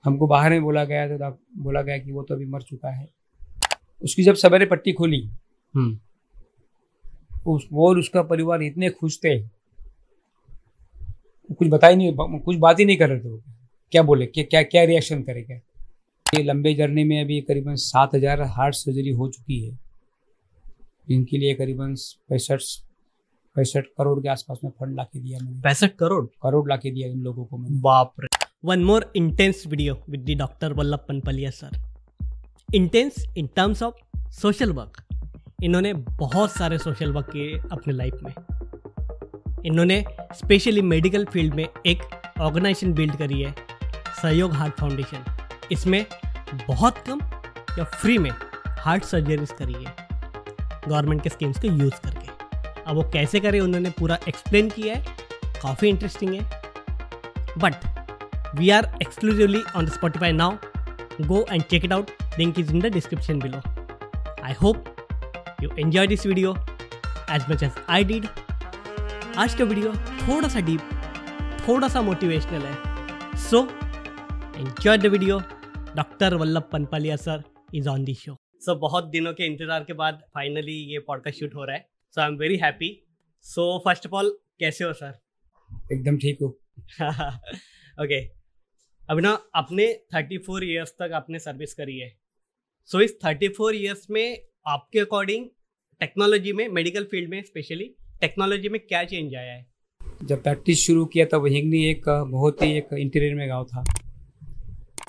हमको बाहर में बोला गया तो बोला गया कि वो तो अभी मर चुका है। उसकी जब सवेरे पट्टी खोली वो और उसका परिवार इतने खुश थे, कुछ बता ही नहीं, कुछ बात ही नहीं कर रहे थे। क्या बोले, क्या क्या रिएक्शन करेगा। ये लंबे जर्नी में अभी करीबन 7,000 हार्ट सर्जरी हो चुकी है, इनके लिए करीबन 65 करोड़ के आसपास में फंड ला के दिया मैंने। 65 करोड़ ला के दिया इन लोगों को मैंने। बाप रे। One more intense video with the doctor Vallabh Panpaliya sir. Intense in terms of social work. इन्होंने बहुत सारे सोशल वर्क किए अपने लाइफ में। इन्होंने स्पेशली मेडिकल फील्ड में एक ऑर्गेनाइजेशन बिल्ड करी है, सहयोग हार्ट फाउंडेशन। इसमें बहुत कम या फ्री में हार्ट सर्जरीज करी है गवर्नमेंट के स्कीम्स को यूज़ करके। अब वो कैसे करे उन्होंने पूरा एक्सप्लेन किया है, काफ़ी इंटरेस्टिंग है। But we are exclusively on the Spotify now, go and check it out, link is in the description below. I hope you enjoy this video as much as I did। आज का video थोड़ा सा deep, थोड़ा सा motivational है, so enjoy the video. Doctor Vallabh Panpaliya sir is on the show. So बहुत दिनों के इंतजार के बाद फाइनली ये पॉडकास्ट शूट हो रहा है, so I am very happy. So first of all कैसे हो सर? एकदम ठीक हो। ओके, अभी ना आपने 34 ईयर्स तक आपने सर्विस करी है। सो इस 34 ईयर्स में आपके अकॉर्डिंग टेक्नोलॉजी में, मेडिकल फील्ड में स्पेशली टेक्नोलॉजी में क्या चेंज आया है? जब प्रैक्टिस शुरू किया तब हिंगनी एक बहुत ही एक इंटीरियर में गांव था।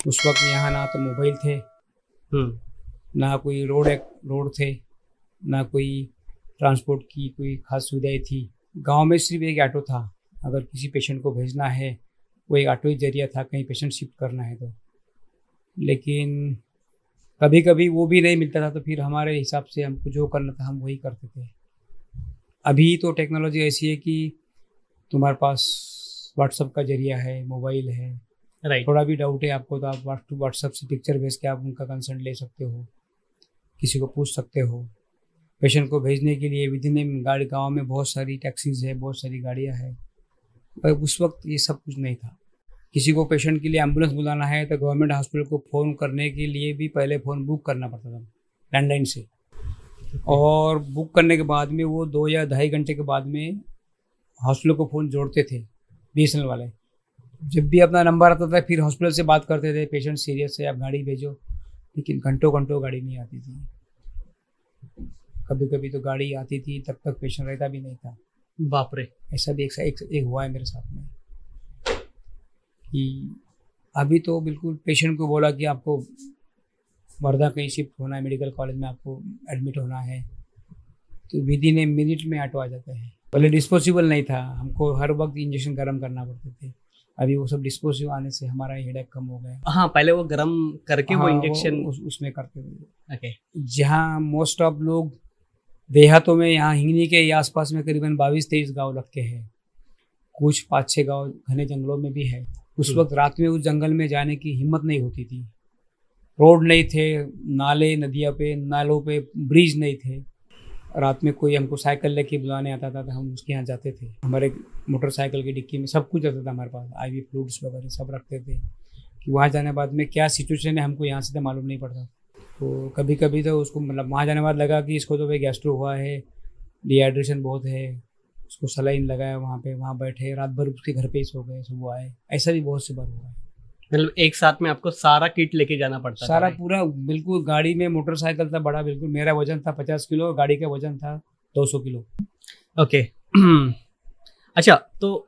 उस वक्त यहाँ ना तो मोबाइल थे, ना कोई रोड थे, ना कोई ट्रांसपोर्ट की कोई खास सुविधाएं थी। गांव में सिर्फ एक ऑटो था, अगर किसी पेशेंट को भेजना है वो एक ऑटो ही जरिया था, कहीं पेशेंट शिफ्ट करना है तो। लेकिन कभी कभी वो भी नहीं मिलता था, तो फिर हमारे हिसाब से हमको जो करना था हम वही करते थे। अभी तो टेक्नोलॉजी ऐसी है कि तुम्हारे पास व्हाट्सअप का जरिया है, मोबाइल है, राइट। थोड़ा भी डाउट है आपको तो आप व्हाट्सअप से पिक्चर भेज के आप उनका कंसल्ट ले सकते हो, किसी को पूछ सकते हो। पेशेंट को भेजने के लिए विदिन गाड़ी, गाँव में बहुत सारी टैक्सीज है, बहुत सारी गाड़ियाँ हैं, पर उस वक्त ये सब कुछ नहीं था। किसी को पेशेंट के लिए एम्बुलेंस बुलाना है तो गवर्नमेंट हॉस्पिटल को फ़ोन करने के लिए भी पहले फ़ोन बुक करना पड़ता था लैंडलाइन से, और बुक करने के बाद में वो 2 या 2.5 घंटे के बाद में हॉस्पिटल को फ़ोन जोड़ते थे BSNL वाले। जब भी अपना नंबर आता था फिर हॉस्पिटल से बात करते थे, पेशेंट सीरियस है आप गाड़ी भेजो, लेकिन घंटों घंटों गाड़ी नहीं आती थी। कभी कभी तो गाड़ी आती थी तब तक पेशेंट रहता भी नहीं था। बाप रे। ऐसा भी एक हुआ है मेरे साथ में कि अभी तो बिल्कुल पेशेंट को बोला कि आपको वर्धा कहीं शिफ्ट होना है, मेडिकल कॉलेज में आपको एडमिट होना है, तो विदिन ए मिनट में ऑटो आ जाता है। पहले डिस्पोजेबल नहीं था, हमको हर वक्त इंजेक्शन गर्म करना पड़ते थे। अभी वो सब डिस्पोजेबल आने से हमारा हेडेक कम हो गया। हाँ, पहले वो गर्म करके वो इंजेक्शन उसमें करते थे। ओके। जहाँ मोस्ट ऑफ लोग देहातों में, यहाँ हिंगनी के आसपास में करीबन 22-23 गाँव लगते हैं, कुछ 5-6 गाँव घने जंगलों में भी है। उस वक्त रात में उस जंगल में जाने की हिम्मत नहीं होती थी, रोड नहीं थे, नाले नदियों पे, नालों पे ब्रिज नहीं थे। रात में कोई हमको साइकिल लेके बुलाने आता था तो हम उसके यहाँ जाते थे। हमारे मोटरसाइकिल की डिक्की में सब कुछ रहता था हमारे पास, IV फ्लूइड्स वगैरह सब रखते थे कि वहाँ जाने बाद में क्या सिचुएशन है हमको यहाँ से तो मालूम नहीं पड़ता। तो कभी कभी तो उसको मतलब वहाँ जाने बाद लगा कि इसको तो भाई गैस्ट्रो हुआ है, डिहाइड्रेशन बहुत है, उसको सलाइन लगाया, वहाँ बैठे रात भर उसके घर पे ही सो गए, सुबह आए। ऐसा भी बहुत से बार हुआ है। मतलब एक साथ में आपको सारा किट लेके जाना पड़ता सारा पूरा बिल्कुल। गाड़ी में मोटरसाइकिल था बड़ा, बिल्कुल मेरा वजन था 50 किलो, गाड़ी का वजन था 200 किलो। ओके। अच्छा, तो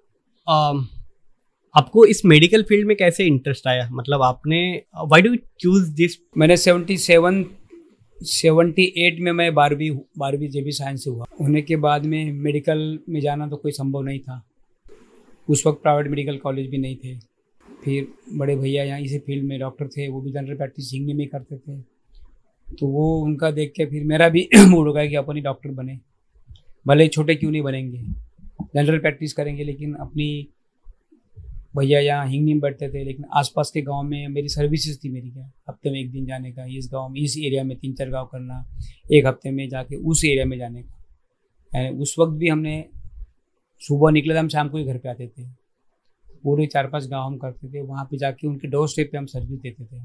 आपको इस मेडिकल फील्ड में कैसे इंटरेस्ट आया? मतलब आपने why do you choose this? मैंने 78 में मैं 12वीं JB साइंस से हुआ। होने के बाद में मेडिकल में जाना तो कोई संभव नहीं था। उस वक्त प्राइवेट मेडिकल कॉलेज भी नहीं थे। फिर बड़े भैया यहाँ इसी फील्ड में डॉक्टर थे, वो भी जनरल प्रैक्टिस हिंगनी में करते थे, तो वो उनका देख के फिर मेरा भी मूड हो गया कि अपन ही डॉक्टर बने, भले छोटे क्यों नहीं बनेंगे, जनरल प्रैक्टिस करेंगे। लेकिन अपनी भैया यहाँ हिंगनी में बैठते थे, लेकिन आसपास के गांव में मेरी सर्विसेज थी मेरी, क्या हफ्ते में 1 दिन जाने का, इस गांव में इस एरिया में 3-4 गांव करना, एक हफ्ते में जाके उस एरिया में जाने का। यानी उस वक्त भी हमने सुबह निकले थे, हम शाम को ही घर पे आते थे। पूरे 4-5 गांव हम करते थे, वहाँ पे जाके उनके डोर स्टेप पे हम सर्विस देते थे।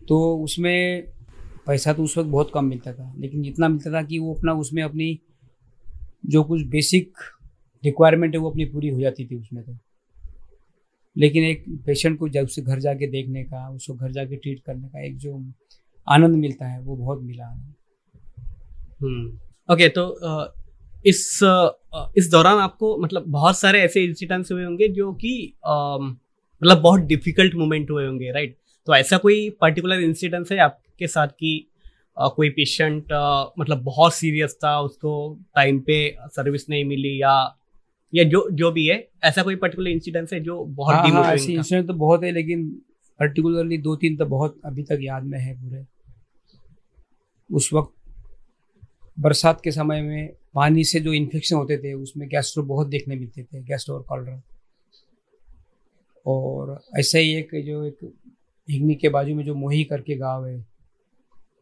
तो उसमें पैसा तो उस वक्त बहुत कम मिलता था, लेकिन जितना मिलता था कि वो अपना उसमें अपनी जो कुछ बेसिक रिक्वायरमेंट है वो अपनी पूरी हो जाती थी उसमें। तो लेकिन एक पेशेंट को जब उससे घर जाके देखने का, उसको घर जाके ट्रीट करने का एक जो आनंद मिलता है वो बहुत मिला। ओके, तो इस दौरान आपको मतलब बहुत सारे ऐसे इंसिडेंट्स हुए होंगे जो कि मतलब बहुत डिफिकल्ट मोमेंट हुए होंगे, राइट? तो ऐसा कोई पर्टिकुलर इंसिडेंस है आपके साथ कि कोई पेशेंट मतलब बहुत सीरियस था, उसको टाइम पे सर्विस नहीं मिली, या जो भी है, ऐसा कोई पर्टिकुलर इंसिडेंस है जो बहुत हाँ, ऐसे इंसिडेंट तो बहुत है, लेकिन पर्टिकुलरली 2-3 तो बहुत अभी तक याद में है पूरे। उस वक्त बरसात के समय में पानी से जो इन्फेक्शन होते थे उसमें गैस्ट्रो बहुत देखने मिलते थे, गैस्ट्रो और कॉलरा। और ऐसा ही एक हिंगनी के बाजू में जो मोही करके गांव है,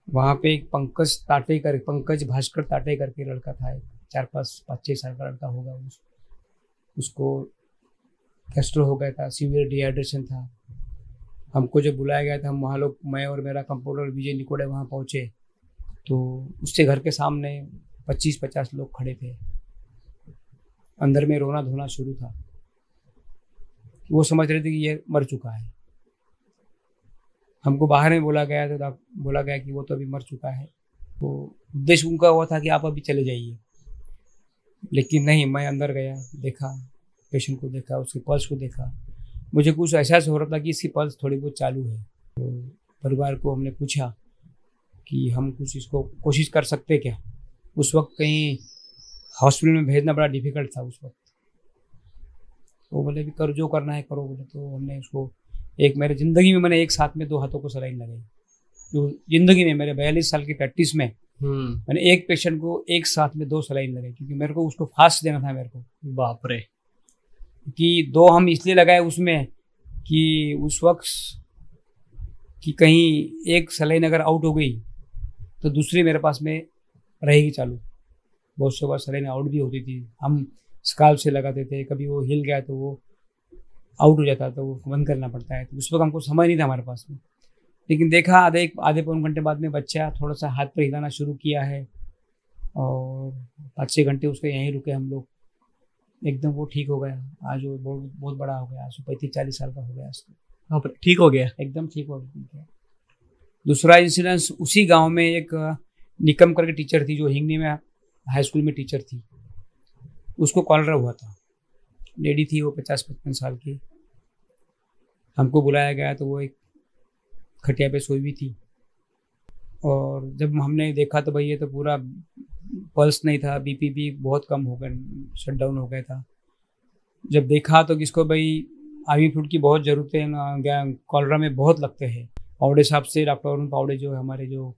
वहाँ पे एक पंकज भास्कर ताटे करके लड़का था, 4-5-6 साल का लड़का होगा। उसको गैस्ट्रो हो गया था, सीवियर डिहाइड्रेशन था। हमको जब बुलाया गया था, हम वहाँ लोग, मैं और मेरा कंपाउंडर विजय निकोड़े वहाँ पहुँचे, तो उससे घर के सामने 25-50 लोग खड़े थे। अंदर में रोना धोना शुरू था। वो समझ रहे थे कि ये मर चुका है। हमको बाहर में बोला गया कि वो तो अभी मर चुका है। तो उद्देश्य उनका हुआ था कि आप अभी चले जाइए, लेकिन नहीं, मैं अंदर गया, देखा पेशेंट को, देखा उसके पल्स को देखा। मुझे कुछ एहसास हो रहा था कि इसकी पल्स थोड़ी बहुत चालू है। तो परिवार को हमने पूछा कि हम कुछ इसको कोशिश कर सकते क्या। उस वक्त कहीं हॉस्पिटल में भेजना बड़ा डिफिकल्ट था उस वक्त। तो बोले भी करो, जो करना है करो बोले। तो हमने उसको मेरे ज़िंदगी में मैंने एक साथ में 2 हाथों को सलाइन लगाई। जो ज़िंदगी में मेरे 42 साल की प्रैक्टिस में मैंने एक पेशेंट को एक साथ में 2 सलाइन लगाई, क्योंकि मेरे को उसको फास्ट देना था मेरे को। बाप रे! कि 2 हम इसलिए लगाए उसमें कि उस वक्त कि कहीं एक सलाइन अगर आउट हो गई तो दूसरी मेरे पास में रहेगी चालू। बहुत से बार सलाइन आउट भी होती थी, हम स्काल्प से लगाते थे, कभी वो हिल गया तो वो आउट हो जाता, तो वो बंद करना पड़ता है। तो उस वक्त हमको समय नहीं था हमारे पास में। लेकिन देखा आधे पौन घंटे बाद में बच्चा थोड़ा सा हाथ पर हिलाना शुरू किया है, और 5-6 घंटे उसके यहीं रुके हम लोग। एकदम वो ठीक हो गया। आज वो बहुत बड़ा हो गया, आज 35-40 साल का हो गया। आज तो ठीक हो गया, एकदम ठीक हो गया। दूसरा इंसिडेंस, उसी गांव में एक निकम करके टीचर थी, जो हिंगनी में हाई स्कूल में टीचर थी। उसको कॉलरा हुआ था, लेडी थी वो 50-55 साल की। हमको बुलाया गया तो वो एक खटिया पे सोई हुई थी, और जब हमने देखा तो भाई ये तो पूरा पल्स नहीं था, बीपी भी बहुत कम हो गया, शट डाउन हो गया था। जब देखा तो किसको भाई आर्मी फ्लूइड की बहुत ज़रूरत है, कॉलरा में बहुत लगते हैं। पावड़े साहब से, डॉक्टर अरुण पावड़े जो हमारे, जो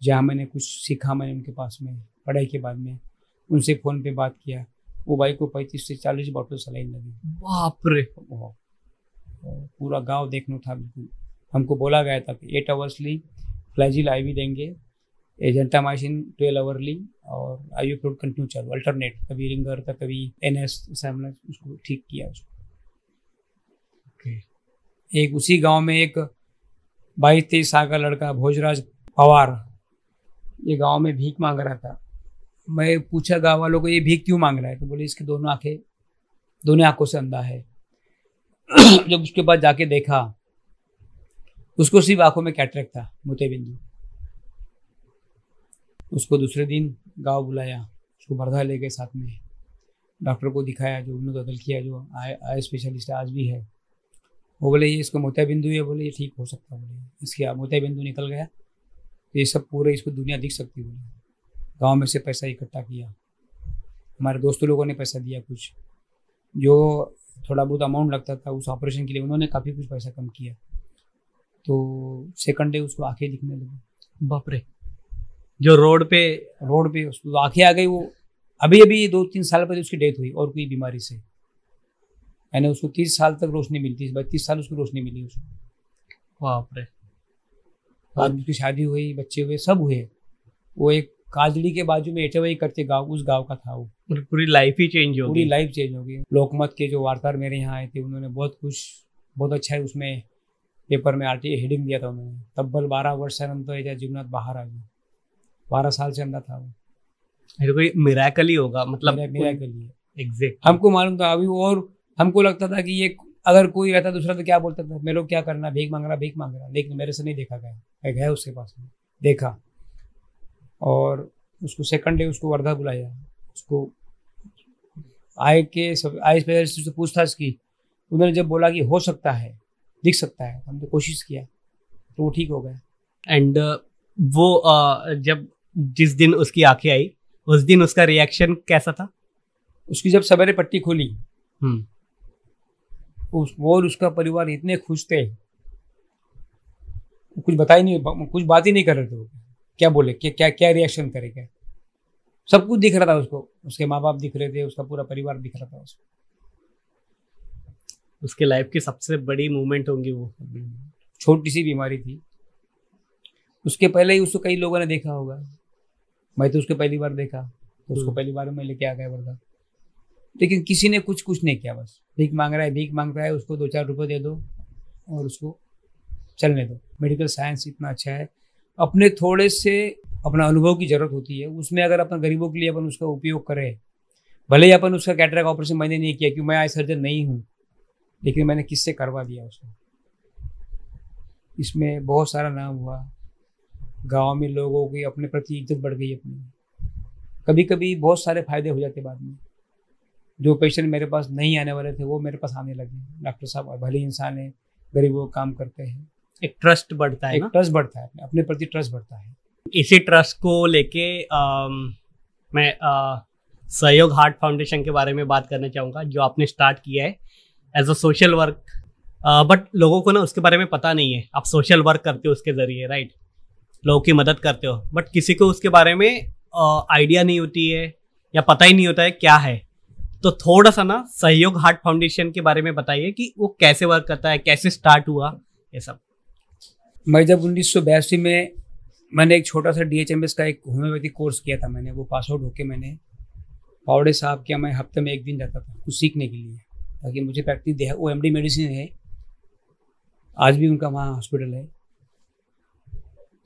जहाँ मैंने कुछ सीखा मैंने उनके पास में पढ़ाई के बाद में, उनसे फ़ोन पे बात किया। वो भाई को 35 से 40 बॉटल सलाइन लगी। बाप रे! पूरा गांव देखना था बिल्कुल। हमको बोला गया था कि 8 आवर्सली फ्लैजिल IV देंगे, एजेंटामाइसिन 12 आवर्ली, और IV फ्लूइड कंटिन्यू चालू, अल्टरनेट, कभी रिंगर था कभी NS, ऐसा हमने उसको ठीक किया उसको। एक उसी गांव में एक 22-23 साल का लड़का भोजराज पवार, ये गांव में भीख मांग रहा था। मैं पूछा गांव वालों को, ये भीख क्यों मांग रहा है? तो बोले इसकी दोनों आंखों से अंधा है। जब उसके बाद जाके देखा, उसको सिर्फ आंखों में कैटरेक्ट था, मोतियाबिंदु। उसको दूसरे दिन गांव बुलाया, उसको बरधा ले गए साथ में, डॉक्टर को दिखाया, जो उन्होंने बदल किया, जो आई स्पेशलिस्ट आज भी है। वो बोले ये इसको मोतियाबिंदु है, बोले ये ठीक हो सकता है, बोले इसके मोतियाबिंदु निकल गया तो ये सब पूरे इसको दुनिया दिख सकती है। बोले गांव में से पैसा इकट्ठा किया, हमारे दोस्तों लोगों ने पैसा दिया, कुछ जो थोड़ा बहुत अमाउंट लगता था उस ऑपरेशन के लिए उन्होंने काफ़ी कुछ पैसा कम किया। तो सेकंड डे उसको आंखें दिखने लगी। बाप रे! जो रोड पे उसको आंखें आ गई। वो अभी 2-3 साल पहले उसकी डेथ हुई, और कोई बीमारी से, यानी उसको 30 साल तक रोशनी मिलती, 32 साल उसको रोशनी मिली उसको। बाप रे! बाद में उसकी शादी हुई, बच्चे हुए, सब हुए। वो एक काजड़ी के बाजू में एटवई करते गांव, उस गांव का था वो। मतलब पूरी लाइफ ही चेंज हो पूरी गई। लाइफ चेंज हो गई। लोकमत के जो वार्ताहर मेरे यहाँ आए थे उन्होंने बहुत अच्छा है उसमें पेपर में आरटीए हेडिंग दिया था उन्होंने। तब्बल 12 वर्षानंतर याच्या जीवनात बाहर आली। 12 साल से अंदर था वो। ये तो कोई मिराकल ही होगा, मतलब मिराकल ही है। एग्जैक्ट हमको मालूम था अभी, और हमको लगता था कि ये अगर कोई रहता दूसरा तो क्या बोलता था, मेरे लोग क्या करना, भीख मांग रहा, लेकिन मेरे से नहीं देखा गया। मैं गया उसके पास में, देखा, और उसको सेकंड डे उसको वर्धा बुलाया। उसको आय स्पेशलिस्ट से पूछताछ की। उन्होंने जब बोला कि हो सकता है, दिख सकता है, हमने कोशिश किया तो वो ठीक हो गया। एंड वो जब जिस दिन उसकी आंखें आई उस दिन उसका रिएक्शन कैसा था? उसकी जब सवेरे पट्टी खोली, वो और उसका परिवार इतने खुश थे, कुछ बता ही नहीं, कुछ बात ही नहीं कर रहे थे। क्या बोले, क्या रिएक्शन करेगा। सब कुछ दिख रहा था उसको, उसके माँ बाप दिख रहे थे, उसका पूरा परिवार दिख रहा था उसको। उसके लाइफ की सबसे बड़ी मूवमेंट होंगी वो। छोटी सी बीमारी थी, उसके पहले ही उसको कई लोगों ने देखा होगा। मैं तो उसको पहली बार देखा, तो उसको पहली बार में लेके आ गया वर्धा, लेकिन किसी ने कुछ नहीं किया। बस भीख मांगता है, उसको 2-4 रुपए दे दो और उसको चलने दो। मेडिकल साइंस इतना अच्छा है, अपने थोड़े से अपना अनुभव की जरूरत होती है उसमें। अगर अपन गरीबों के लिए अपन उसका उपयोग करें, भले ही अपन उसका कैटरेक्ट ऑपरेशन मैंने नहीं किया क्योंकि मैं आई सर्जन नहीं हूँ, लेकिन मैंने किससे करवा दिया उसको। इसमें बहुत सारा नाम हुआ, गांव में लोगों की अपने प्रति इज्जत बढ़ गई अपनी। कभी कभी बहुत सारे फायदे हो जाते बाद में। जो पेशेंट मेरे पास नहीं आने वाले थे वो मेरे पास आने लगे। डॉक्टर साहब भले इंसान है, गरीबों का काम करते हैं। एक ट्रस्ट बढ़ता है, एक ट्रस्ट बढ़ता है, अपने प्रति ट्रस्ट बढ़ता है। इसी ट्रस्ट को लेके मैं सहयोग हार्ट फाउंडेशन के बारे में बात करना चाहूँगा, जो आपने स्टार्ट किया है as a social work. But लोगों को ना उसके बारे में पता नहीं है। आप सोशल वर्क करते हो उसके ज़रिए, राइट, लोगों की मदद करते हो, बट किसी को उसके बारे में आइडिया नहीं होती है या पता ही नहीं होता है क्या है। तो थोड़ा सा ना सहयोग हार्ट फाउंडेशन के बारे में बताइए कि वो कैसे वर्क करता है, कैसे स्टार्ट हुआ ये सब। मैं जब 1982 में मैंने एक छोटा सा DHMS का एक होम्योपैथिक कोर्स किया था। मैंने वो पास आउट होकर मैंने पावड़े साहब किया। मैं हफ्ते में 1 दिन जाता था कुछ सीखने के लिए, ताकि मुझे प्रैक्टिस दे। वो MD मेडिसिन है, आज भी उनका वहाँ हॉस्पिटल है।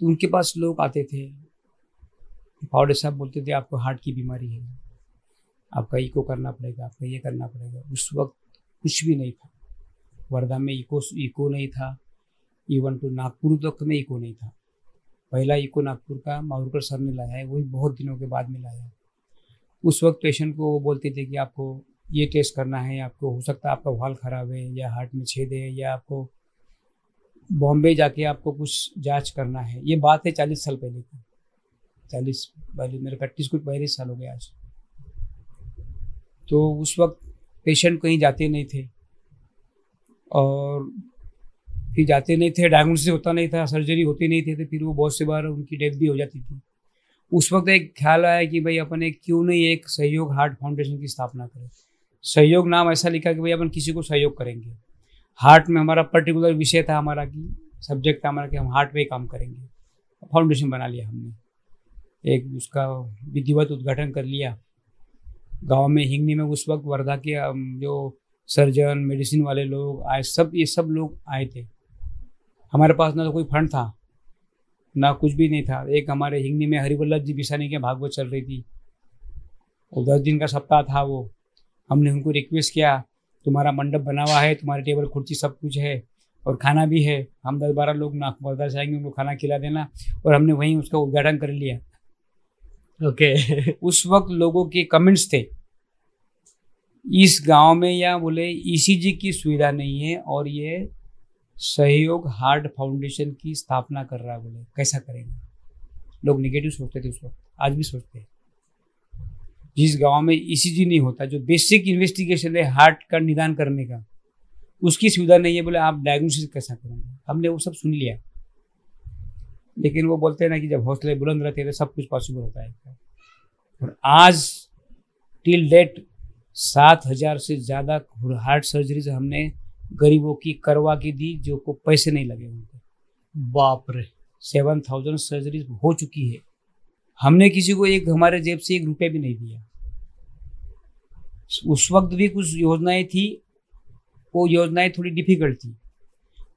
तो उनके पास लोग आते थे, पावड़े साहब बोलते थे आपको हार्ट की बीमारी है, आपका इको करना पड़ेगा, आपका ये करना पड़ेगा। उस वक्त कुछ भी नहीं था वर्धा में, इको नहीं था। इवन टू नागपुर तक में इको नहीं था। पहला इको नागपुर का मावरकर सर ने लाया है, वही बहुत दिनों के बाद में लाया। उस वक्त पेशेंट को वो बोलते थे कि आपको ये टेस्ट करना है, आपको हो सकता है आपका वाल्व खराब है या हार्ट में छेद है, या आपको बॉम्बे जाके आपको कुछ जांच करना है। ये बात है 40 साल पहले की। 40 पहले मेरे प्रैक्टिस को 42 साल हो गया आज। तो उस वक्त पेशेंट कहीं जाते नहीं थे, और फिर जाते नहीं थे, डायग्नोसिस होता नहीं था, सर्जरी होती नहीं थी, तो फिर वो बहुत से बार उनकी डेथ भी हो जाती थी। उस वक्त एक ख्याल आया कि भाई अपन एक क्यों नहीं एक सहयोग हार्ट फाउंडेशन की स्थापना करें। सहयोग नाम ऐसा लिखा कि भाई अपन किसी को सहयोग करेंगे। हार्ट में हमारा पर्टिकुलर विषय था, हमारा कि सब्जेक्ट था हमारा कि हम हार्ट पे काम करेंगे। फाउंडेशन बना लिया हमने, एक उसका विधिवत उद्घाटन कर लिया गांव में, हिंगनी में। उस वक्त वर्धा के जो सर्जन मेडिसिन वाले लोग आए, ये सब लोग आए थे। हमारे पास ना तो कोई फंड था, ना कुछ भी नहीं था। एक हमारे हिंगनी में हरिवल्लभ जी बिसानी के भागवत चल रही थी, वो 10 दिन का सप्ताह था वो। हमने उनको रिक्वेस्ट किया, तुम्हारा मंडप बना हुआ है, तुम्हारे टेबल कुर्सी सब कुछ है और खाना भी है, हम 10-12 लोग ना वर्धा से आएंगे, उनको खाना खिला देना। और हमने वहीं उसका उद्घाटन कर लिया। ओके उस वक्त लोगों के कमेंट्स थे, इस गांव में या बोले ECG की सुविधा नहीं है और ये सहयोग हार्ट फाउंडेशन की स्थापना कर रहा है, बोले कैसा करेगा। लोग नेगेटिव सोचते थे उस वक्त, आज भी सोचते हैं। जिस गांव में ECG नहीं होता, जो बेसिक इन्वेस्टिगेशन है हार्ट का निदान करने का, उसकी सुविधा नहीं है, बोले आप डायग्नोसिस कैसा करेंगे। हमने वो सब सुन लिया, लेकिन वो बोलते हैं ना कि जब हौसले बुलंद रहते हैं तो सब कुछ पॉसिबल होता है। और आज टिल डेट 7,000 से ज़्यादा हार्ट सर्जरीज हमने गरीबों की करवा के दी, जो को पैसे नहीं लगे उनको। बाप रे, 7,000 सर्जरीज हो चुकी है हमने किसी को एक हमारे जेब से 1 रुपया भी नहीं दिया। उस वक्त भी कुछ योजनाएं थी, वो योजनाएं थोड़ी डिफिकल्ट थी।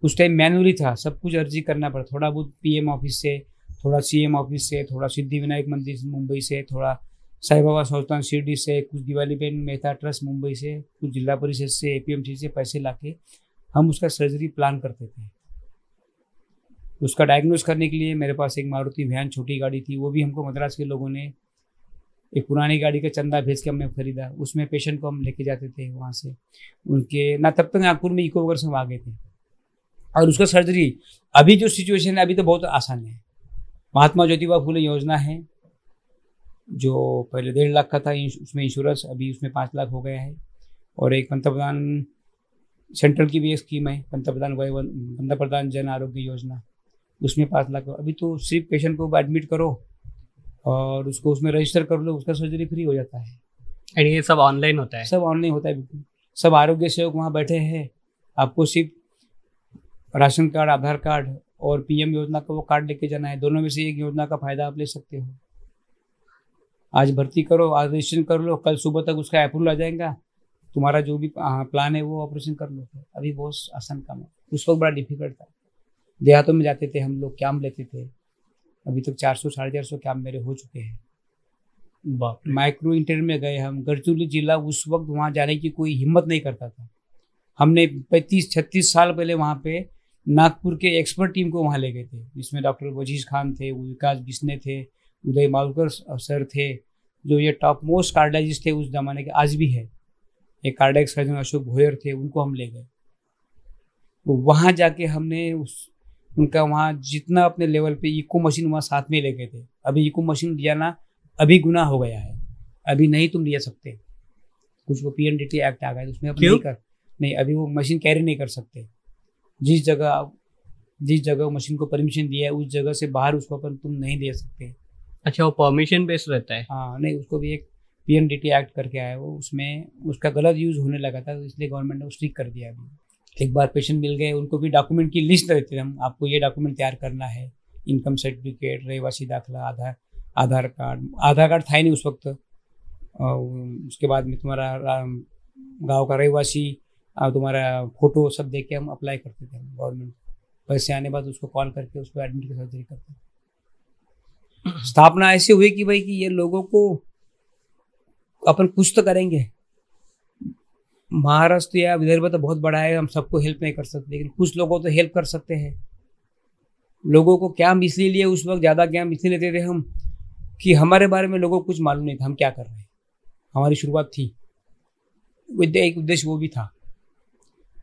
उस टाइम मैनुअली था, सब कुछ अर्जी करना पड़ा, थोड़ा बहुत पीएम ऑफिस से, थोड़ा सीएम ऑफिस से, थोड़ा सिद्धिविनायक मंदिर मुंबई से, थोड़ा साईं बाबा संस्थान शिरडी से, कुछ दिवालीबेन मेहता ट्रस्ट मुंबई से, कुछ जिला परिषद से, एपीएमसी से पैसे लाके हम उसका सर्जरी प्लान करते थे। उसका डायग्नोस करने के लिए मेरे पास एक मारुति वैन छोटी गाड़ी थी, वो भी हमको मद्रास के लोगों ने एक पुरानी गाड़ी का चंदा भेज के हमने खरीदा। उसमें पेशेंट को हम लेके जाते थे वहाँ से उनके ना, तब तक नागपुर में इको वगैरह सब आ गए थे। और उसका सर्जरी अभी जो सिचुएशन है अभी तो बहुत आसान है। महात्मा ज्योतिबा फुले योजना है जो पहले 1.5 लाख का था, उसमें इंश्योरेंस अभी उसमें 5 लाख हो गया है। और एक पंतप्रधान सेंट्रल की भी एक स्कीम है, पंतप्रधान जन आरोग्य योजना, उसमें 5 लाख। अभी तो सिर्फ पेशेंट को एडमिट करो और उसको उसमें रजिस्टर कर लो, उसका सर्जरी फ्री हो जाता है। एंड ये सब ऑनलाइन होता है? सब ऑनलाइन होता है, बिल्कुल। सब आरोग्य सेवक वहाँ बैठे हैं, आपको सिर्फ राशन कार्ड, आधार कार्ड और पीएम योजना का वो कार्ड लेके जाना है। दोनों में से एक योजना का फायदा आप ले सकते हो। आज भर्ती करो, आज रजिस्ट्रेशन कर लो, कल सुबह तक उसका अप्रूवल आ जाएगा, तुम्हारा जो भी प्लान है वो ऑपरेशन कर लो। अभी बहुत आसान काम है, उस वक्त बड़ा डिफिकल्ट था। देहातों में जाते थे हम लोग, कैंप लेते थे। अभी तक 400-450 कैंप मेरे हो चुके हैं। माइक्रो इंटरव्यू में गए हम, गढ़चिरौली जिला उस वक्त वहाँ जाने की कोई हिम्मत नहीं करता था। हमने 35-36 साल पहले वहाँ पे नागपुर के एक्सपर्ट टीम को वहाँ ले गए थे, जिसमें डॉक्टर वजीज खान थे, विकास बिस्ने थे, उदय मालकर सर थे, जो ये टॉप मोस्ट कार्डियोलॉजिस्ट थे उस जमाने के, आज भी है। एक कार्डियक सर्जन अशोक भोयर थे, उनको हम ले गए। तो वहाँ जाके हमने उनका वहाँ जितना अपने लेवल पे इको मशीन वहाँ साथ में ले गए थे। अभी इको मशीन लियाना अभी गुनाह हो गया है, अभी नहीं तुम ले सकते। कुछ वो पीएनडीटी एक्ट आ गया, उसमें अब नहीं, अभी वो मशीन कैरी नहीं कर सकते। जिस जगह मशीन को परमिशन दिया है उस जगह से बाहर उसको अपन तुम नहीं दे सकते। अच्छा, वो परमिशन बेस्ड रहता है? हाँ, नहीं, उसको भी एक पीएनडीटी एक्ट करके आया वो, उसमें उसका गलत यूज होने लगा था, तो इसलिए गवर्नमेंट ने स्ट्रिक्ट कर दिया अभी। एक बार पेशेंट मिल गए, उनको भी डॉक्यूमेंट की लिस्ट देते थे हम, आपको ये डॉक्यूमेंट तैयार करना है, इनकम सर्टिफिकेट, रहवासी दाखिला, आधार कार्ड था ही नहीं उस वक्त। उसके बाद में तुम्हारा गांव का रहवासी, तुम्हारा फोटो सब देख के हम अप्लाई करते थे गवर्नमेंट। पैसे आने बाद उसको कॉल करके उसको एडमिट की सर्जरी करते। स्थापना ऐसी हुई कि भाई कि ये लोगों को अपन कुछ तो करेंगे। महाराष्ट्र या विदर्भ तो बहुत बड़ा है, हम सबको हेल्प नहीं कर सकते, लेकिन कुछ लोगों तो हेल्प कर सकते हैं। लोगों को कैंप इसलिए लिए उस वक्त, ज़्यादा कैंप इसलिए लेते थे हम कि हमारे बारे में लोगों को कुछ मालूम नहीं था हम क्या कर रहे हैं। हमारी शुरुआत थी, एक उद्देश्य वो भी था,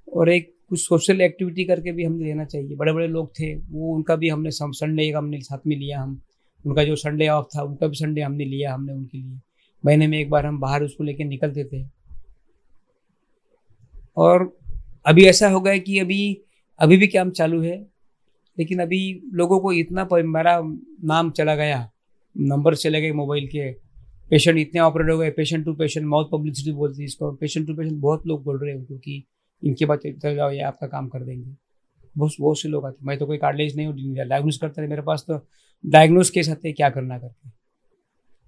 और एक कुछ सोशल एक्टिविटी करके भी हमें लेना चाहिए। बड़े बड़े लोग थे वो, उनका भी हमने संडे हमने साथ में लिया। हम उनका जो संडे ऑफ था उनका भी संडे हमने लिया, हमने उनके लिए महीने में एक बार हम बाहर उसको लेके निकलते थे। और अभी ऐसा हो गया कि अभी भी कैंप चालू है, लेकिन अभी लोगों को इतना मेरा नाम चला गया, नंबर चले गए मोबाइल के, पेशेंट इतने ऑपरेट हो गए, patient to patient, mouth publicity बोलती है इसको, पेशेंट टू पेशेंट बहुत लोग बोल रहे हैं उनको कि इनके बाद चल जाओ, ये आपका काम कर देंगे। बहुत से लोग आते। मैं तो कोई कार्डियोलॉजिस्ट नहीं हूँ, डायग्नोस करता है, मेरे पास तो डायग्नोस केस आते हैं, क्या करना करके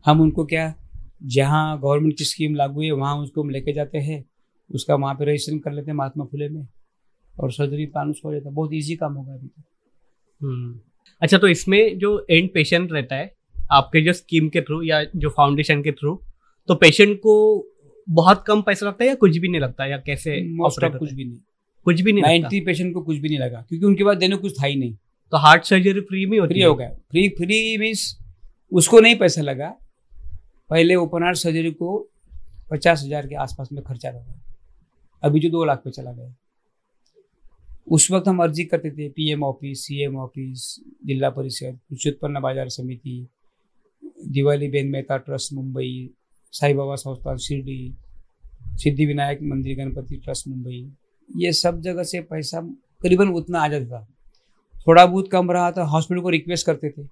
हम उनको क्या, जहाँ गवर्नमेंट की स्कीम लागू है वहाँ उसको हम लेके जाते हैं, उसका वहाँ पे रजिस्ट्रेशन कर लेते हैं महात्मा फुले में, और सर्जरी प्लान उसको हो जाता है। बहुत ईजी काम होगा अभी तो। अच्छा, तो इसमें जो एंड पेशेंट रहता है आपके जो स्कीम के थ्रू या जो फाउंडेशन के थ्रू, तो पेशेंट को बहुत कम पैसा लगता है या कुछ भी नहीं लगता, या कैसे? कुछ भी नहीं 90 पेशेंट को कुछ भी नहीं लगा, क्योंकि उनके पास देने कुछ था ही नहीं। तो हार्ट सर्जरी फ्री में होती है? फ्री हो गया। फ्री मीन्स उसको नहीं पैसा लगा। पहले ओपन हार्ट सर्जरी को 50,000 के आसपास में खर्चा लगा, अभी जो 2 लाख पे चला गया। उस वक्त हम अर्जी करते थे पीएम ऑफिस, सीएम ऑफिस, जिला परिषद, कृषि उत्पन्न बाजार समिति, दिवालीबेन मेहता ट्रस्ट मुंबई, साईं बाबा संस्थान शिरडी, सिद्धिविनायक मंदिर गणपति ट्रस्ट मुंबई, ये सब जगह से पैसा करीबन उतना आ जाता था। थोड़ा बहुत कम रहा तो हॉस्पिटल को रिक्वेस्ट करते थे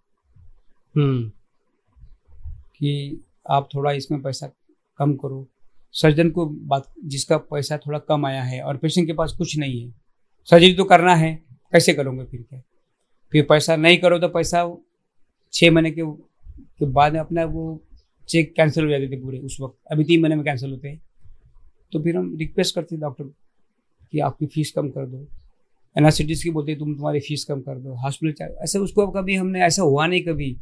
कि आप थोड़ा इसमें पैसा कम करो। सर्जन को बात, जिसका पैसा थोड़ा कम आया है और पेशेंट के पास कुछ नहीं है, सर्जरी तो करना है, कैसे करोगे फिर क्या? फिर पैसा नहीं करो तो पैसा 6 महीने के कि बाद में अपना वो चेक कैंसिल हो जाते थे पूरे उस वक्त, अभी 3 महीने में कैंसिल होते हैं। तो फिर हम रिक्वेस्ट करते डॉक्टर कि आपकी फ़ीस कम कर दो, एनासिटीज़ की बोलते तुम्हारी फ़ीस कम कर दो, हॉस्पिटल चार्ज, ऐसे उसको कभी हमने ऐसा हुआ नहीं कभी।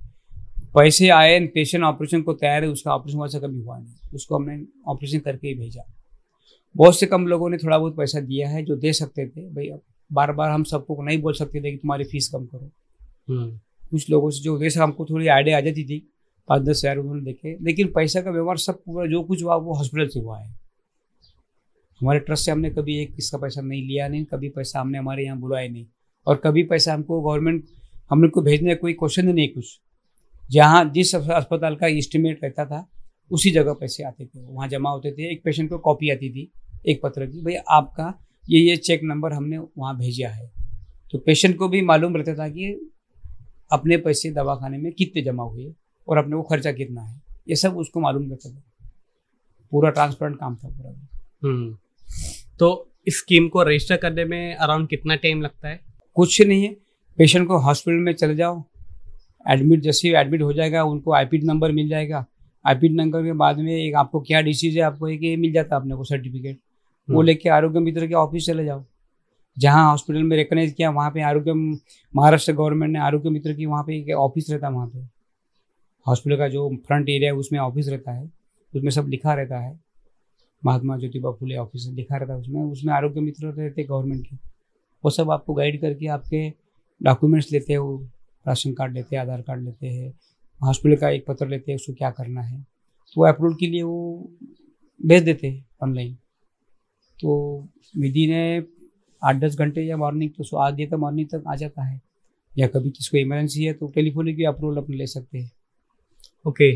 पैसे आए, पेशेंट ऑपरेशन को तैयार है, उसका ऑपरेशन वैसा कभी हुआ नहीं, उसको हमने ऑपरेशन करके ही भेजा। बहुत से कम लोगों ने थोड़ा बहुत पैसा दिया है जो दे सकते थे भाई। अब बार बार हम सबको नहीं बोल सकते थे कि तुम्हारी फ़ीस कम करो। कुछ लोगों से जो वैसे हमको थोड़ी आइडिया आ जाती थी, 5-10 हज़ार उन्होंने देखे, लेकिन पैसा का व्यवहार सब पूरा जो कुछ हुआ वो हॉस्पिटल से हुआ है। हमारे ट्रस्ट से हमने कभी एक किसका पैसा नहीं लिया, नहीं कभी पैसा हमने हमारे यहाँ बुलाया नहीं, और कभी पैसा हमको गवर्नमेंट हमने को भेजने का कोई क्वेश्चन नहीं कुछ। जहाँ जिस अस्पताल का एस्टिमेट रहता था उसी जगह पैसे आते थे, वहाँ जमा होते थे। एक पेशेंट को कॉपी आती थी एक पत्र की, भाई आपका ये चेक नंबर हमने वहाँ भेजा है, तो पेशेंट को भी मालूम रहता था कि अपने पैसे दवाखाने में कितने जमा हुए और अपने को खर्चा कितना है, ये सब उसको मालूम रहता था। पूरा ट्रांसपेरेंट काम था पूरा। तो इस स्कीम को रजिस्टर करने में अराउंड कितना टाइम लगता है? कुछ नहीं है, पेशेंट को हॉस्पिटल में चले जाओ, एडमिट जैसे एडमिट हो जाएगा उनको आईपी नंबर मिल जाएगा। आईपी नंबर के बाद में एक आपको क्या डिसीज है आपको एक ये मिल जाता है अपने को सर्टिफिकेट, वो लेके आरोग्य मित्र के ऑफिस चले जाओ। जहाँ हॉस्पिटल में रिकॉग्नाइज किया वहाँ पे आरोग्य महाराष्ट्र गवर्नमेंट ने आरोग्य मित्र की वहाँ पे एक ऑफिस रहता है, वहाँ पे हॉस्पिटल का जो फ्रंट एरिया है उसमें ऑफिस रहता है, उसमें सब लिखा रहता है, महात्मा ज्योतिबा फुले ऑफिस लिखा रहता है उसमें आरोग्य मित्र रहते गवर्नमेंट के। वो सब आपको गाइड करके आपके डॉक्यूमेंट्स लेते हैं, वो राशन कार्ड लेते हैं, आधार कार्ड लेते हैं, हॉस्पिटल का एक पत्र लेते हैं उसको क्या करना है, तो वो अप्रूवल के लिए वो भेज देते हैं ऑनलाइन। तो विधि ने 8-10 घंटे या मॉर्निंग तो आज दिया तो मॉर्निंग तक आ जाता है, या कभी किसको इमरजेंसी है तो टेलीफोनिक भी अप्रूवल अपने ले सकते हैं। ओके।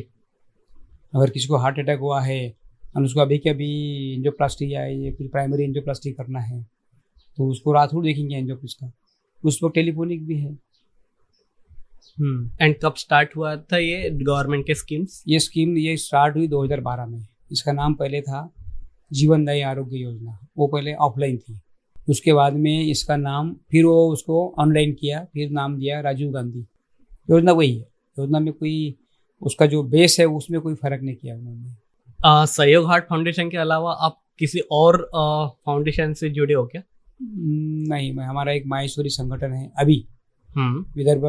अगर किसी को हार्ट अटैक हुआ है और उसको अभी के अभी एंजियोप्लास्टी या ये कुछ प्राइमरी एंजियोप्लास्टी करना है तो उसको रात को देखेंगे एंजियोप्लास्टी का, उस वक्त टेलीफोनिक भी है। एंड कब स्टार्ट हुआ था ये गवर्नमेंट के स्कीम्स? ये स्कीम ये स्टार्ट हुई 2012 में। इसका नाम पहले था जीवनदायी आरोग्य योजना, वो पहले ऑफलाइन थी। उसके बाद में इसका नाम फिर वो उसको ऑनलाइन किया, फिर नाम दिया राजीव गांधी योजना। वही है योजना में कोई उसका जो बेस है उसमें कोई फर्क नहीं किया उन्होंने। सहयोग हार्ट फाउंडेशन के अलावा आप किसी और फाउंडेशन से जुड़े हो क्या? नहीं, मैं हमारा एक माहेश्वरी संगठन है अभी, विदर्भ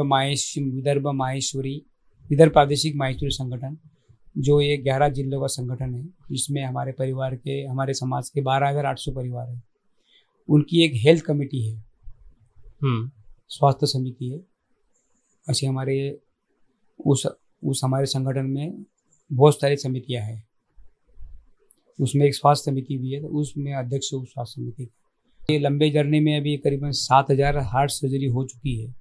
माहेश्वरी विदर्भ प्रादेशिक माहेश्वरी संगठन, जो ये 11 जिलों का संगठन है। इसमें हमारे परिवार के हमारे समाज के 12,800 परिवार है। उनकी एक हेल्थ कमेटी है, स्वास्थ्य समिति है। ऐसे हमारे उस हमारे संगठन में बहुत सारी समितियां हैं, उसमें एक स्वास्थ्य समिति भी है, तो उसमें अध्यक्ष उस स्वास्थ्य समिति। ये लंबे जर्नी में अभी करीबन 7,000 हार्ट सर्जरी हो चुकी है,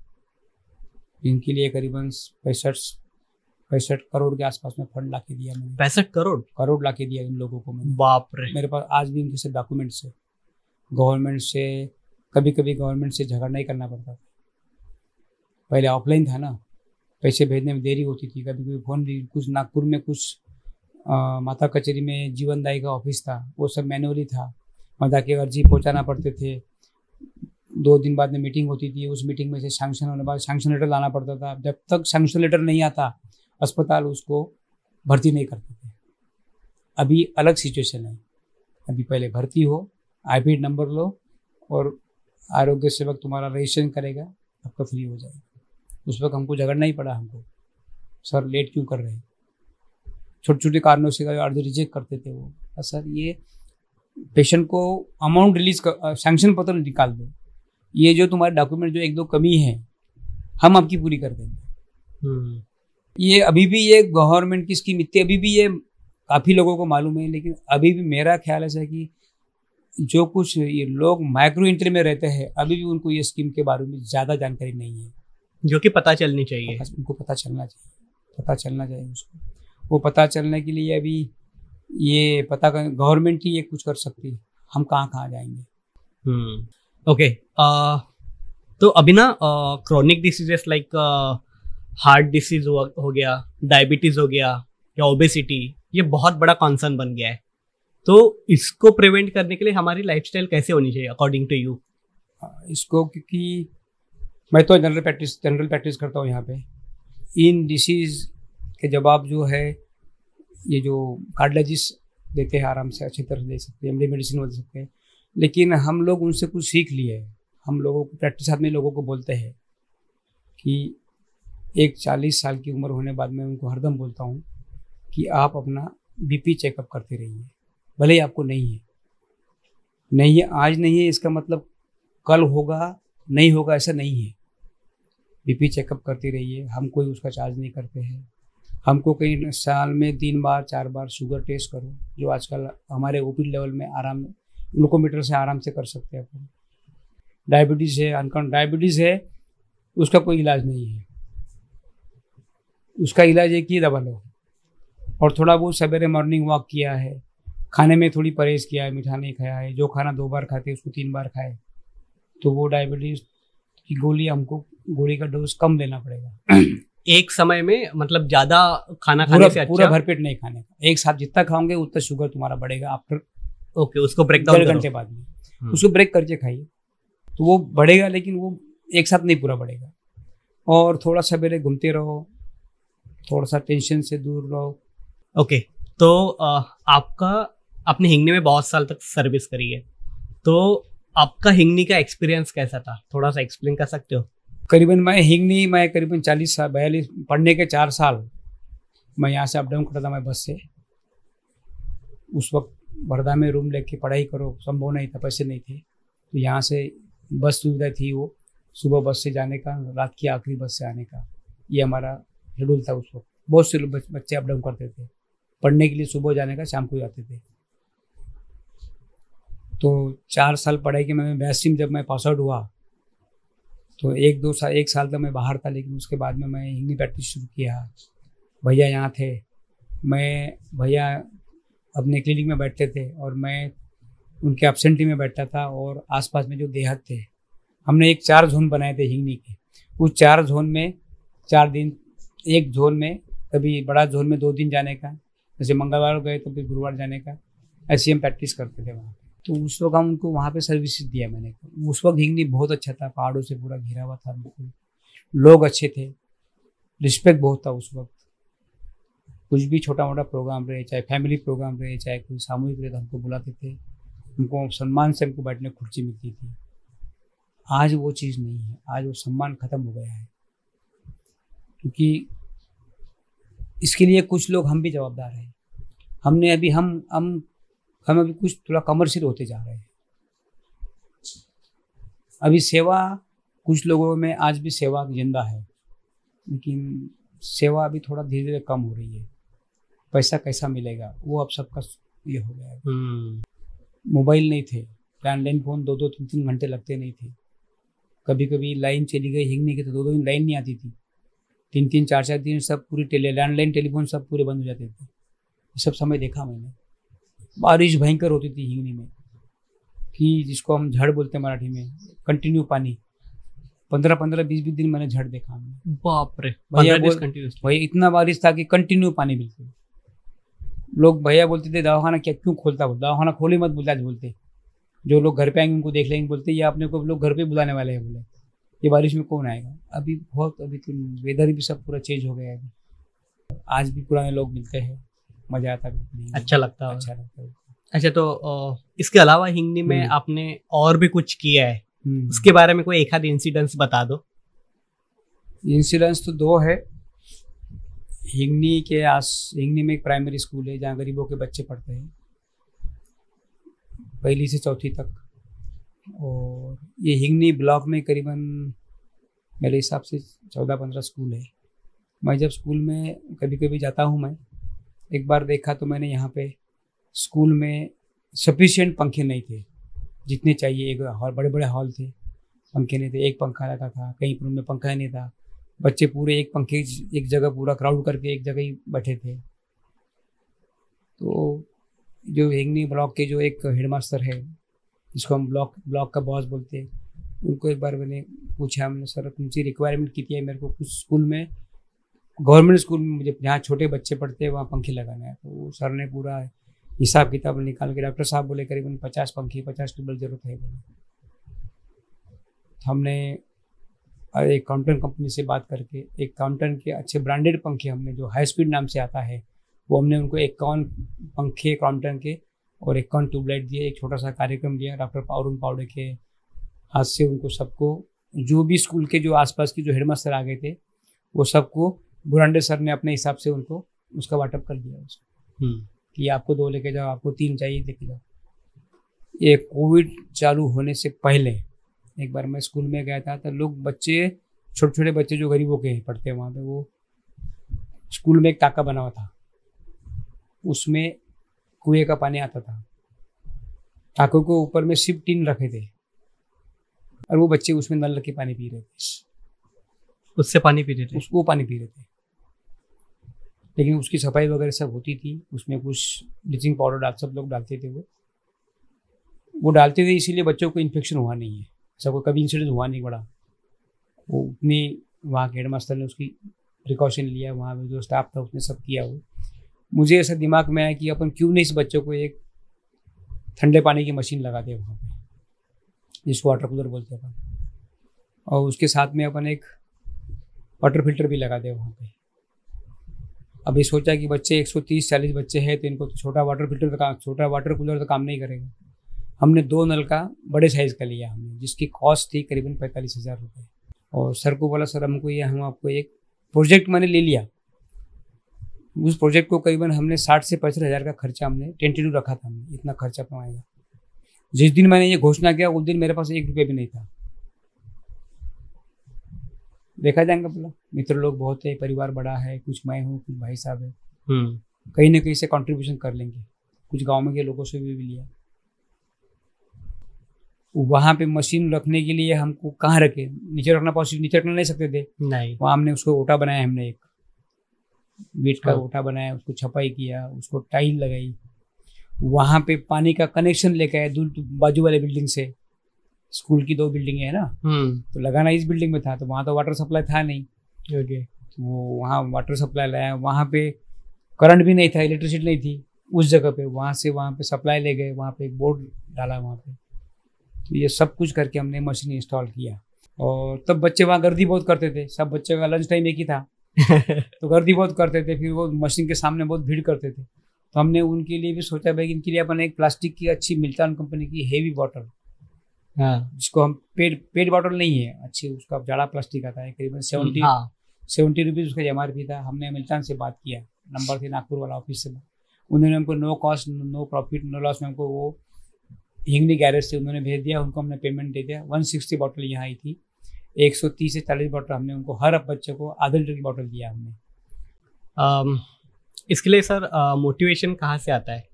इनके लिए करीबन 65 करोड़ के आसपास में फंड ला के दिया मैंने। 65 करोड़ ला के दिया इन लोगों को मैंने। बाप रे। मेरे पास आज भी उनके से डॉक्यूमेंट्स है। गवर्नमेंट से कभी गवर्नमेंट से झगड़ा नहीं करना पड़ता था। पहले ऑफलाइन था ना, पैसे भेजने में देरी होती थी, कभी फोन भी। कुछ नागपुर में कुछ माता कचहरी में जीवनदायी का ऑफिस था, वो सब मैनुअली था, मदा की अर्जी पहुँचाना पड़ते थे। 2 दिन बाद में मीटिंग होती थी, उस मीटिंग में से सैंक्शन होने बाद सैंक्शन लेटर लाना पड़ता था। जब तक सैंक्शन लेटर नहीं आता अस्पताल उसको भर्ती नहीं करते थे। अभी अलग सिचुएशन है, अभी पहले भर्ती हो, आईपी नंबर लो और आरोग्य सेवक तुम्हारा रजिस्ट्रेशन करेगा, आपका फ्री हो जाएगा। उस वक्त हमको झगड़ना ही पड़ा, हमको सर लेट क्यों कर रहे हैं, छोटे छोटे कारणों से अर्ज रिजेक्ट करते थे वो। सर ये पेशेंट को अमाउंट रिलीज कर, सैंक्शन पत्र निकाल दो, ये जो तुम्हारे डॉक्यूमेंट जो 1-2 कमी है हम आपकी पूरी कर देंगे। ये अभी भी ये गवर्नमेंट की स्कीम इतनी अभी भी ये काफ़ी लोगों को मालूम है, लेकिन अभी भी मेरा ख्याल ऐसा है कि जो कुछ ये लोग माइक्रो इंटर में रहते हैं अभी भी उनको ये स्कीम के बारे में ज़्यादा जानकारी नहीं है, जो कि पता चलनी चाहिए। उनको पता चलना चाहिए उसको। वो पता चलने के लिए अभी ये पता कर गवर्नमेंट ही ये कुछ कर सकती है, हम कहाँ जाएंगे। ओके। तो अभी ना chronic diseases like heart disease हो गया, डायबिटीज हो गया या ओबेसिटी, ये बहुत बड़ा कॉन्सर्न बन गया है। तो इसको प्रिवेंट करने के लिए हमारी लाइफस्टाइल कैसे होनी चाहिए अकॉर्डिंग टू यू? इसको क्योंकि मैं तो जनरल प्रैक्टिस करता हूँ यहाँ पे। इन डिसीज़ के जवाब जो है ये जो कार्डियोलॉजिस्ट देते हैं आराम से अच्छी तरह दे सकते हैं, मेडिसिन दे सकते हैं, लेकिन हम लोग उनसे कुछ सीख लिए हैं। हम लोगों को प्रैक्टिस में लोगों को बोलते हैं कि एक 40 साल की उम्र होने बाद मैं उनको हरदम बोलता हूँ कि आप अपना बीपी चेकअप करते रहिए, भले ही आपको नहीं है आज नहीं है इसका मतलब कल होगा नहीं होगा ऐसा नहीं है। बीपी चेकअप करते रहिए, हम कोई उसका चार्ज नहीं करते हैं। हमको कहीं साल में 3 बार 4 बार शुगर टेस्ट करो, जो आजकल हमारे ओपी लेवल में आराम ग्लूकोमीटर से आराम से कर सकते हैं अपन। डायबिटीज़ है, डायबिटीज़ है, उसका कोई इलाज नहीं है। उसका इलाज एक ही दवा लो, और थोड़ा बहुत सवेरे मॉर्निंग वॉक किया है, खाने में थोड़ी परहेज़ किया है, मीठा नहीं खाया है, जो खाना 2 बार खाते उसको 3 बार खाए, तो वो डायबिटीज़ की गोली का डोज कम लेना पड़ेगा। एक समय में मतलब ज्यादा खाना खाने से अच्छा पूरा भरपेट नहीं खाने का। एक साथ जितना खाओगे उतना शुगर तुम्हारा बढ़ेगा आफ्टर ओके उसको ब्रेक डाउन 1.5 घंटे बाद में उसको ब्रेक करके खाइए तो वो बढ़ेगा, लेकिन वो एक साथ नहीं पूरा बढ़ेगा। और थोड़ा सवेरे घूमते रहो, थोड़ा सा टेंशन से दूर रहो। ओके तो आपने हिंगनी में बहुत साल तक सर्विस करी है, तो आपका हिंगनी का एक्सपीरियंस कैसा था, थोड़ा सा एक्सप्लेन कर सकते हो? करीबन करीबन 40 साल 42 पढ़ने के 4 साल मैं यहाँ से अप डाउन करता था मैं बस से। उस वक्त वर्धा में रूम लेके पढ़ाई करो संभव नहीं था, पैसे नहीं थे, तो यहाँ से बस सुविधा थी, वो सुबह बस से जाने का, रात की आखिरी बस से आने का, ये हमारा शेड्यूल था उस वक्त। बहुत से बच्चे अप डाउन करते थे पढ़ने के लिए, सुबह जाने का शाम को जाते थे। तो 4 साल पढ़ाई के मैं 82 में जब मैं पास आउट हुआ तो 1 साल तक मैं बाहर था, लेकिन उसके बाद में मैं हिंदी प्रैक्टिस शुरू किया। भैया यहाँ थे, भैया अपने क्लिनिक में बैठते थे और मैं उनके एब्सेंटी में बैठता था, और आसपास में जो देहात थे हमने एक 4 जोन बनाए थे हिंगनी के। उस 4 जोन में 4 दिन, एक जोन में कभी बड़ा जोन में 2 दिन जाने का, जैसे मंगलवार गए तो फिर गुरुवार जाने का, ऐसे हम प्रैक्टिस करते थे वहाँ। तो उस वक्त हम उनको वहाँ पे सर्विसेज दिया मैंने। उस वक्त हिंगनी बहुत अच्छा था, पहाड़ों से पूरा घिरा हुआ था, बिल्कुल लोग अच्छे थे, रिस्पेक्ट बहुत था उस वक्त। कुछ भी छोटा मोटा प्रोग्राम रहे, चाहे फैमिली प्रोग्राम रहे, चाहे कोई सामूहिक रहे, तो हमको बुलाते थे, हमको सम्मान से हमको बैठने खुर्ची मिलती थी। आज वो चीज़ नहीं है, आज वो सम्मान खत्म हो गया है, क्योंकि इसके लिए कुछ लोग हम भी जवाबदार हैं। हमने अभी हम अभी कुछ थोड़ा कमर्शियल होते जा रहे हैं। अभी सेवा कुछ लोगों में आज भी सेवा जिंदा है, लेकिन सेवा अभी थोड़ा धीरे धीरे कम हो रही है। पैसा कैसा मिलेगा वो अब सबका ये हो गया है। मोबाइल नहीं थे, लैंडलाइन फ़ोन 2-2, 3-3 घंटे लगते नहीं थे। कभी कभी लाइन चली गई हिंगनी की तो 2-2 दिन लाइन नहीं आती थी, 3-3, 4-4 दिन सब पूरी लैंडलाइन टेलीफोन सब पूरे बंद हो जाते थे। ये सब समय देखा मैंने। बारिश भयंकर होती थी हिंगनी में, कि जिसको हम झड़ बोलते हैं मराठी में, कंटिन्यू पानी 15-15, 20-20 दिन मैंने झड़ देखा हमने। बाप रे, भैया इतना बारिश था कि कंटिन्यू पानी बिल्कुल। लोग भैया बोलते थे दवाखाना क्यों खोलता, दवाखाना खोले मत बोलते, आज बोलते जो लोग घर पे आएंगे उनको देख लेंगे, बोलते ये आपने को लोग घर पे बुलाने वाले हैं, बोले ये बारिश में कौन आएगा। अभी तो वेदर भी सब पूरा चेंज हो गया है। आज भी पुराने लोग मिलते हैं, मजा आता है, अच्छा लगता है। अच्छा तो इसके अलावा हिंगनी में आपने और भी कुछ किया है, उसके बारे में कोई एक आध इंसिडेंस बता दो। इंसिडेंस तो 2 है। हिंगनी में एक प्राइमरी स्कूल है जहाँ गरीबों के बच्चे पढ़ते हैं, 1ली से 4ठी तक। और ये हिंगनी ब्लॉक में करीबन मेरे हिसाब से 14-15 स्कूल है। मैं जब स्कूल में कभी कभी जाता हूँ, मैं एक बार देखा तो मैंने यहाँ पे स्कूल में सफिशिएंट पंखे नहीं थे जितने चाहिए। एक हॉल, बड़े बड़े हॉल थे, पंखे नहीं थे, एक पंखा लगा था, कहीं रूम में पंखा ही नहीं था। बच्चे पूरे एक पंखे एक जगह पूरा क्राउड करके एक जगह ही बैठे थे। तो जो हिंगनी ब्लॉक के जो एक हेडमास्टर है, जिसको हम ब्लॉक का बॉस बोलते हैं, उनको एक बार मैंने पूछा, हमने सर तुमसे रिक्वायरमेंट कितनी है, मेरे को कुछ स्कूल में, गवर्नमेंट स्कूल में मुझे जहाँ छोटे बच्चे पढ़ते हैं वहाँ पंखे लगाना है। तो सर ने पूरा हिसाब किताब निकाल के, डॉक्टर साहब बोले करीबन 50 पंखे, 50 ट्यूबवेल जरूरत है। हमने और एक काउंटर कंपनी से बात करके एक काउंटर के अच्छे ब्रांडेड पंखे हमने, जो हाई स्पीड नाम से आता है, वो हमने उनको 51 पंखे काउंटर के और 51 ट्यूबलाइट दिए। एक छोटा सा कार्यक्रम दिया डॉक्टर अरुण पावड़े के हाथ से। उनको सबको, जो भी स्कूल के जो आसपास की जो हेडमास्टर आ गए थे, वो सबको बुरांडे सर ने अपने हिसाब से उनको उसका वाटअप कर दिया उसको कि आपको 2 लेके जाओ, आपको 3 चाहिए लेके जाओ। ये कोविड चालू होने से पहले एक बार मैं स्कूल में गया था, तो लोग बच्चे, छोटे छोटे बच्चे जो गरीबों के पढ़ते हैं वहाँ पे, वो स्कूल में एक टाका बना हुआ था, उसमें कुएं का पानी आता था। टाकों के ऊपर में सिर्फ टीन रखे थे और वो बच्चे उसमें नल रख के पानी पी रहे थे, उससे पानी पी रहे थे, वो पानी पी रहे थे। लेकिन उसकी सफाई वगैरह सब होती थी, उसमें कुछ ब्लीचिंग पाउडर सब लोग डालते थे। वो डालते थे इसीलिए बच्चों को इन्फेक्शन हुआ नहीं है, ऐसा कोई कभी इंसिडेंट हुआ नहीं बड़ा। वो उतनी वहाँ के हेडमास्टर ने उसकी प्रिकॉशन लिया, वहाँ पे जो स्टाफ था उसने सब किया। वो मुझे ऐसा दिमाग में आया कि अपन क्यों नहीं इस बच्चों को एक ठंडे पानी की मशीन लगा दे वहाँ पे, जिसको वाटर कूलर बोलते हैं अपन, और उसके साथ में अपन एक वाटर फिल्टर भी लगा दे वहाँ पे। अभी सोचा कि बच्चे 130-40 बच्चे हैं, तो इनको तो छोटा वाटर कूलर तो काम नहीं करेगा। हमने 2 नल का बड़े साइज़ का लिया हमने, जिसकी कॉस्ट थी करीबन 45,000 रुपये। और सर को बोला, सर हमको ये, हम आपको एक प्रोजेक्ट मैंने ले लिया। उस प्रोजेक्ट को करीबन हमने 60 से 65,000 का खर्चा हमने टेंटेटिव रखा था, हमने इतना खर्चा कमाएगा। जिस दिन मैंने ये घोषणा किया उस दिन मेरे पास 1 रुपये भी नहीं था। देखा जाएगा, बोला मित्र लोग बहुत है, परिवार बड़ा है, कुछ मैं हूँ, कुछ भाई साहब है, कहीं ना कहीं से कंट्रीब्यूशन कर लेंगे। कुछ गांव में के लोगों से भी लिया। वहाँ पे मशीन रखने के लिए हमको कहाँ रखे, नीचे रखना पॉसिबल, नीचे रखना नहीं सकते थे, नहीं। वहाँ हमने उसको ओटा बनाया, हमने एक बीट का ओटा बनाया, उसको छपाई किया, उसको टाइल लगाई। वहाँ पे पानी का कनेक्शन लेके आए दूर बाजू वाले बिल्डिंग से, स्कूल की 2 बिल्डिंग है ना, तो लगाना इस बिल्डिंग में था, तो वहाँ तो वाटर सप्लाई था नहीं। वो वहाँ वाटर सप्लाई लाया, वहाँ पे करंट भी नहीं था, इलेक्ट्रिसिटी नहीं थी उस जगह पे, वहाँ से वहाँ पे सप्लाई ले गए, वहाँ पे एक बोर्ड डाला वहाँ पे। तो ये सब कुछ करके हमने मशीन इंस्टॉल किया। और तब बच्चे वहाँ गर्दी बहुत करते थे, सब बच्चे का लंच टाइम एक ही था तो गर्दी बहुत करते थे, फिर वो मशीन के सामने बहुत भीड़ करते थे। तो हमने उनके लिए भी सोचा भाई, इनके लिए अपन एक प्लास्टिक की अच्छी मिल्टन कंपनी की हेवी बॉटल, जिसको हम पेड बॉटल नहीं है, अच्छी उसका जाड़ा प्लास्टिक आता है, करीबन 70 रुपीज़ उसका MRP था। हमने मिल्टन से बात किया, नंबर थे नागपुर वाला ऑफिस से, उन्होंने हमको no cost no profit no loss में हमको वो हिंगनी गैरेज से उन्होंने भेज दिया। उनको हमने पेमेंट दे दिया। 160 बॉटल यहाँ आई थी, 130 से 40 बॉटल हमने उनको, हर बच्चे को आधे लीटर की बॉटल दिया हमने। इसके लिए सर मोटिवेशन कहाँ से आता है?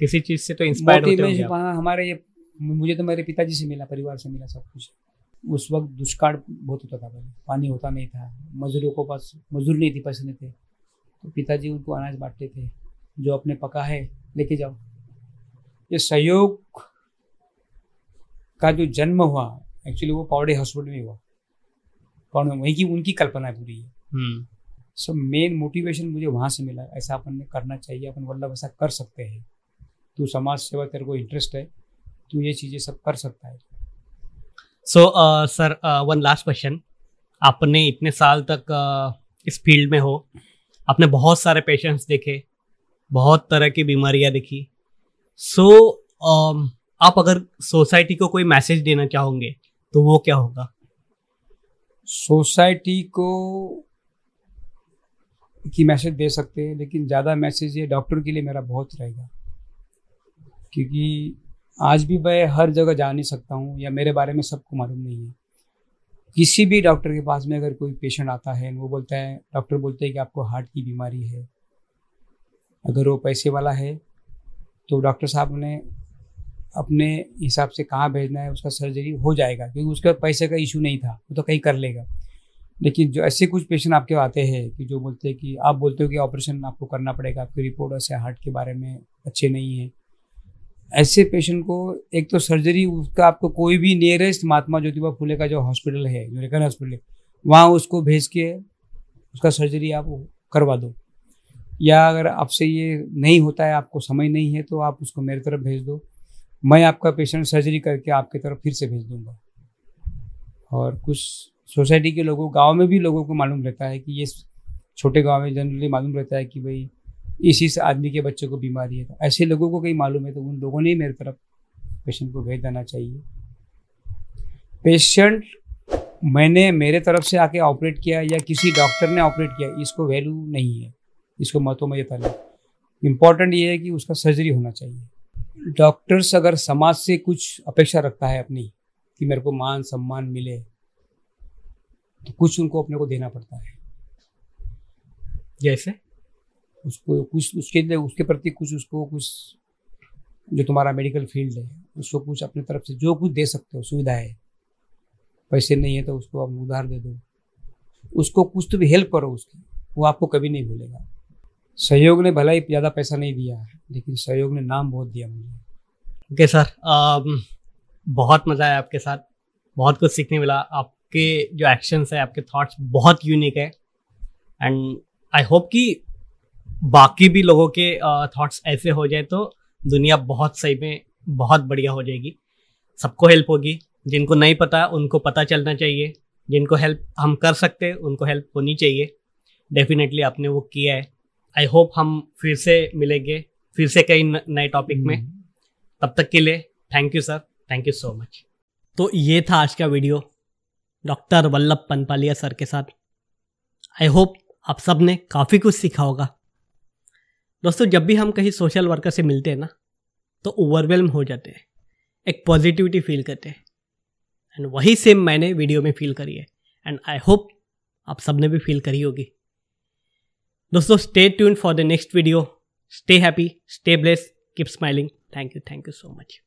किसी चीज़ से तो इंस्पायर्ड होते होंगे आप? हमारे ये, मुझे तो मेरे पिताजी से मिला, परिवार से मिला सब कुछ। उस वक्त दुष्काल बहुत होता था, पहले पानी होता नहीं था, मजदूरों को पास मजदूर नहीं थी, पैसे नहीं थे, तो पिताजी उनको अनाज बांटते थे, जो अपने पका है लेके जाओ। ये सहयोग का जो जन्म हुआ एक्चुअली वो पावड़े हॉस्पिटल में हुआ, पावड़े वहीं की उनकी कल्पना पूरी है। सब मेन मोटिवेशन मुझे वहाँ से मिला, ऐसा अपन ने करना चाहिए, अपन वल्लभ ऐसा कर सकते हैं, तू समाज सेवा, तेरे को इंटरेस्ट है, तू ये चीज़ें सब कर सकता है। So sir, one last question. आपने इतने साल तक इस फील्ड में हो, आपने बहुत सारे पेशेंट्स देखे, बहुत तरह की बीमारियां देखी। सो आप अगर सोसाइटी को कोई मैसेज देना चाहोगे तो वो क्या होगा? सोसाइटी को की मैसेज दे सकते हैं, लेकिन ज़्यादा मैसेज ये डॉक्टर के लिए मेरा बहुत रहेगा, क्योंकि आज भी मैं हर जगह जा नहीं सकता हूँ, या मेरे बारे में सबको मालूम नहीं है। किसी भी डॉक्टर के पास में अगर कोई पेशेंट आता है, वो बोलता है, डॉक्टर बोलते हैं कि आपको हार्ट की बीमारी है, अगर वो पैसे वाला है तो डॉक्टर साहब ने अपने हिसाब से कहाँ भेजना है, उसका सर्जरी हो जाएगा, क्योंकि उसका पैसे का इशू नहीं था, वो तो कहीं कर लेगा। लेकिन जो ऐसे कुछ पेशेंट आपके आते हैं कि जो बोलते हैं कि आप बोलते हो कि ऑपरेशन आपको करना पड़ेगा, आपकी रिपोर्ट ऐसे हार्ट के बारे में अच्छे नहीं है, ऐसे पेशेंट को एक तो सर्जरी उसका आपको कोई भी नियरेस्ट महात्मा ज्योतिबा फुले का जो हॉस्पिटल है, जो रेगन हॉस्पिटल है, वहाँ उसको भेज के उसका सर्जरी आप करवा दो। या अगर आपसे ये नहीं होता है, आपको समय नहीं है, तो आप उसको मेरी तरफ भेज दो, मैं आपका पेशेंट सर्जरी करके आपकी तरफ फिर से भेज दूंगा। और कुछ सोसाइटी के लोगों, गांव में भी लोगों को मालूम रहता है कि ये छोटे गांव में जनरली मालूम रहता है कि भाई इस आदमी के बच्चे को बीमारी है। तो ऐसे लोगों को कहीं मालूम है तो उन लोगों ने ही मेरी तरफ पेशेंट को भेज देना चाहिए। पेशेंट मैंने मेरे तरफ से आके ऑपरेट किया या किसी डॉक्टर ने ऑपरेट किया, इसको वैल्यू नहीं है, इसको महत्व में देता नहीं। इम्पॉर्टेंट ये है कि उसका सर्जरी होना चाहिए। डॉक्टर्स अगर समाज से कुछ अपेक्षा रखता है अपनी कि मेरे को मान सम्मान मिले, तो कुछ उनको अपने को देना पड़ता है। जैसे उसको कुछ उसके लिए, उसके प्रति कुछ, उसको कुछ, जो तुम्हारा मेडिकल फील्ड है उसको कुछ अपनी तरफ से जो कुछ दे सकते हो, सुविधा है। पैसे नहीं है तो उसको आप उधार दे दो, उसको कुछ तो भी हेल्प करो उसकी, वो आपको कभी नहीं भूलेगा। सहयोग ने भला ही ज़्यादा पैसा नहीं दिया, लेकिन सहयोग ने नाम बहुत दिया मुझे। ओके सर, बहुत मज़ा आया आपके साथ, बहुत कुछ सीखने मिला। आपके जो एक्शंस है, आपके थॉट्स बहुत यूनिक है एंड आई होप कि बाकी भी लोगों के थॉट्स ऐसे हो जाए तो दुनिया बहुत सही में बहुत बढ़िया हो जाएगी, सबको हेल्प होगी। जिनको नहीं पता उनको पता चलना चाहिए, जिनको हेल्प हम कर सकते हैं उनको हेल्प होनी चाहिए। डेफिनेटली आपने वो किया है। आई होप हम फिर से मिलेंगे, फिर से कई नए टॉपिक में। तब तक के लिए thank you sir, thank you so much. तो ये था आज का video doctor Vallabh Panpaliya sir के साथ। आई होप आप सब ने काफ़ी कुछ सीखा होगा। दोस्तों, जब भी हम कहीं सोशल वर्कर से मिलते हैं ना, तो ओवरवेल्म हो जाते हैं, एक पॉजिटिविटी फील करते हैं एंड वही सेम मैंने वीडियो में फील करी है एंड आई होप आप सब ने भी फील करी होगी। दोस्तों, stay tuned for the next video. Stay happy, stay blessed, keep smiling. Thank you so much.